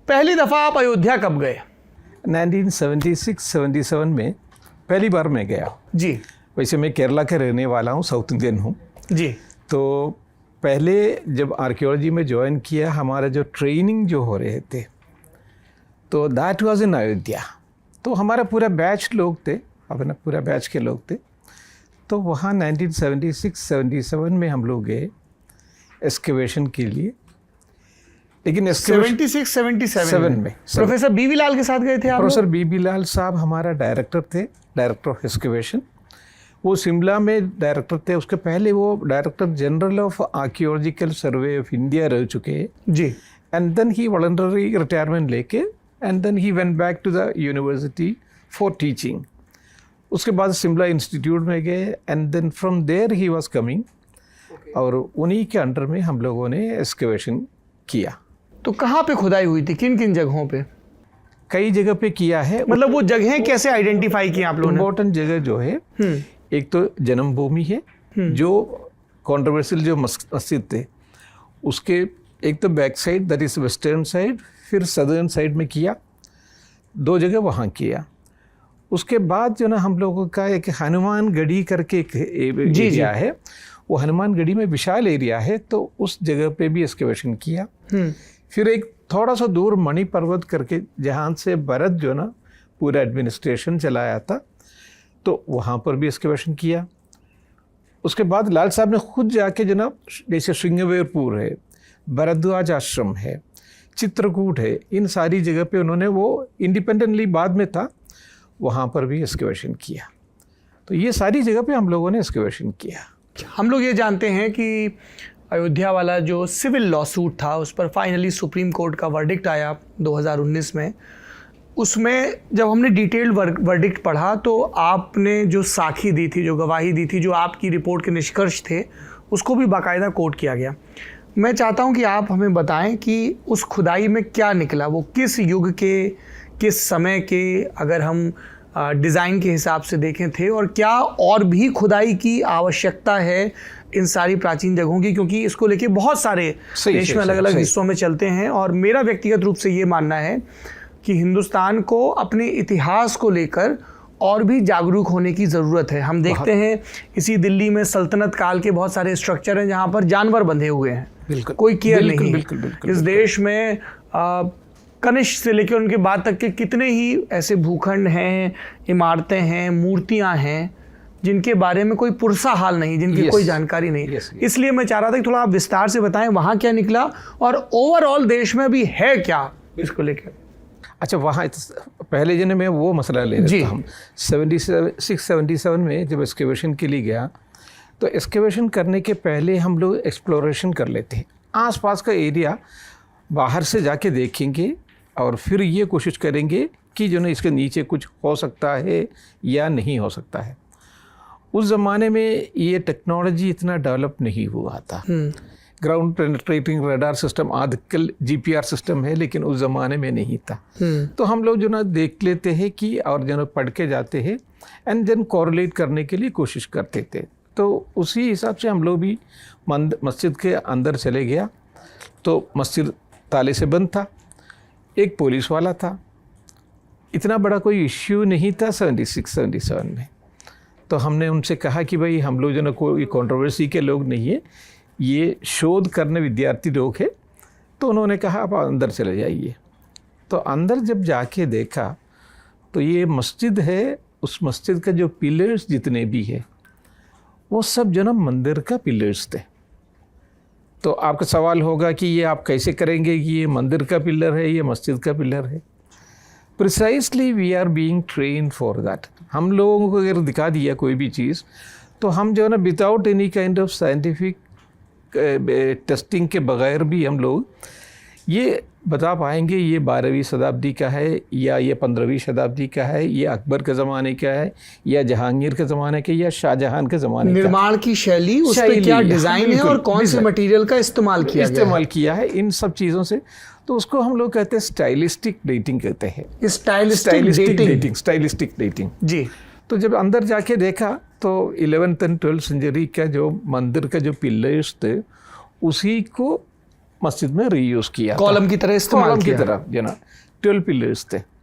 पहली दफ़ा आप अयोध्या कब गए? 1976-77 में पहली बार मैं गया जी। वैसे मैं केरला का रहने वाला हूँ, साउथ इंडियन हूँ जी। तो पहले जब आर्कियोलॉजी में ज्वाइन किया, हमारा जो ट्रेनिंग जो हो रहे थे तो दैट वाज इन अयोध्या। तो हमारा पूरा बैच लोग थे, अपना पूरा बैच के लोग थे। तो वहाँ 1976-77 में हम लोग गए एक्सकेवेशन के लिए। लेकिन 76-77 में प्रोफेसर बीबी लाल के साथ गए थे आप? प्रोफेसर बीबी लाल साहब हमारा डायरेक्टर थे, डायरेक्टर ऑफ एक्सकेवेशन। वो शिमला में डायरेक्टर थे, उसके पहले वो director general of archaeological survey of India रह चुके हैं जी। And then he voluntary retirement लेके and then he went back to the university for teaching. उसके बाद शिमला इंस्टीट्यूट में गए and then from there he was coming और उन्हीं के अंडर में हम लोगों ने एक्सकेवेशन किया। तो कहाँ पे खुदाई हुई थी, किन किन जगहों पे? कई जगह पे किया है। मतलब वो जगहें कैसे आइडेंटिफाई की आप लोगों ने? इम्पोर्टेंट जगह जो है, एक तो जन्मभूमि है जो कॉन्ट्रोवर्शियल जो मस्जिद थे उसके एक तो back side that is western side, फिर सदर्न साइड में किया, 2 जगह वहाँ किया। उसके बाद जो ना हम लोगों का एक हनुमान गढ़ी करके एक एरिया है, वो हनुमान गढ़ी में विशाल एरिया है, तो उस जगह पे भी एक्सकेवेशन किया। फिर एक थोड़ा सा दूर मणि पर्वत करके जहाँ से भरत जो ना पूरा एडमिनिस्ट्रेशन चलाया था, तो वहाँ पर भी एक्सकेवेशन किया। उसके बाद लाल साहब ने खुद जाके जो ना, जैसे श्रृंगवेरपुर है, भरद्वाज आश्रम है, चित्रकूट है, इन सारी जगह पे उन्होंने वो इंडिपेंडेंटली बाद में था, वहाँ पर भी एक्सकेवेशन किया। तो ये सारी जगह पे हम लोगों ने एक्सकेवेशन किया। हम लोग ये जानते हैं कि अयोध्या वाला जो सिविल लॉ सूट था उस पर फाइनली सुप्रीम कोर्ट का वर्डिक्ट आया 2019 में। उसमें जब हमने डिटेल्ड वर्डिक्ट पढ़ा तो आपने जो साखी दी थी, जो गवाही दी थी, जो आपकी रिपोर्ट के निष्कर्ष थे, उसको भी बाकायदा कोट किया गया। मैं चाहता हूं कि आप हमें बताएं कि उस खुदाई में क्या निकला, वो किस युग के, किस समय के, अगर हम डिज़ाइन के हिसाब से देखें थे, और क्या और भी खुदाई की आवश्यकता है इन सारी प्राचीन जगहों की, क्योंकि इसको लेके बहुत सारे देश में अलग अलग हिस्सों में चलते हैं। और मेरा व्यक्तिगत रूप से ये मानना है कि हिंदुस्तान को अपने इतिहास को लेकर और भी जागरूक होने की ज़रूरत है। हम देखते हैं इसी दिल्ली में सल्तनत काल के बहुत सारे स्ट्रक्चर हैं जहाँ पर जानवर बंधे हुए हैं, बिल्कुल कोई केयर नहीं। बिल्कुल, इस देश में कनिष्क से लेकर उनके बाद तक के कितने ही ऐसे भूखंड हैं, इमारतें हैं, मूर्तियां हैं जिनके बारे में कोई पुरसा हाल नहीं, जिनकी कोई जानकारी नहीं। इसलिए मैं चाह रहा था कि थोड़ा आप विस्तार से बताएं वहाँ क्या निकला और ओवरऑल देश में भी है क्या इसको लेकर। अच्छा, वहाँ पहले जने में वो मसला ले रहे थे हम। 76-77 में जब एक्सकेवेशन के लिए गया तो एक्सकेवेशन करने के पहले हम लोग एक्सप्लोरेशन कर लेते हैं, आसपास का एरिया बाहर से जाके देखेंगे और फिर ये कोशिश करेंगे कि जो ना इसके नीचे कुछ हो सकता है या नहीं हो सकता है। उस ज़माने में ये टेक्नोलॉजी इतना डेवलप नहीं हुआ था। ग्राउंड पेनिट्रेटिंग रडार सिस्टम, आजकल जीपीआर सिस्टम है, लेकिन उस ज़माने में नहीं था। तो हम लोग जो ना देख लेते हैं कि और जो ना पढ़ के जाते हैं एंड देन कोरिलेट करने के लिए कोशिश करते थे। तो उसी हिसाब से हम लोग भी मस्जिद के अंदर चले गया तो मस्जिद ताले से बंद था, एक पुलिस वाला था, इतना बड़ा कोई इश्यू नहीं था 76-77 में। तो हमने उनसे कहा कि भाई हम लोग जो ना कोई कंट्रोवर्सी के लोग नहीं है, ये शोध करने विद्यार्थी लोग हैं। तो उन्होंने कहा आप अंदर चले जाइए। तो अंदर जब जाके देखा तो ये मस्जिद है, उस मस्जिद का जो पिलर्स जितने भी है वो सब जो ना मंदिर का पिलर्स थे। तो आपका सवाल होगा कि ये आप कैसे करेंगे कि ये मंदिर का पिलर है, ये मस्जिद का पिलर है। Precisely we are being train for that. हम लोगों को अगर दिखा दिया कोई भी चीज़ तो हम जो है ना without any kind of scientific testing के बगैर भी हम लोग ये बता पाएंगे ये 12वीं शताब्दी का है या ये 15वीं शताब्दी का है, ये अकबर के ज़माने का है या जहांगीर के ज़माने का या शाहजहां के ज़माने का। निर्माण की शैली, उस पे क्या डिज़ाइन है और कौन से मटेरियल का इस्तेमाल किया है, इन सब चीज़ों से। तो उसको हम लोग कहते हैं स्टाइलिस्टिक डेटिंग कहते हैं। स्टाइलिस्टिक डेटिंग जी। तो जब अंदर जाके देखा तो 11th and 12th सेंचुरी का जो मंदिर का जो पिलर्स थे उसी को मस्जिद में रीयूज किया था। कॉलम की तरह इस्तेमाल कॉलम की किया। तरह, 12 पिलर्स थे।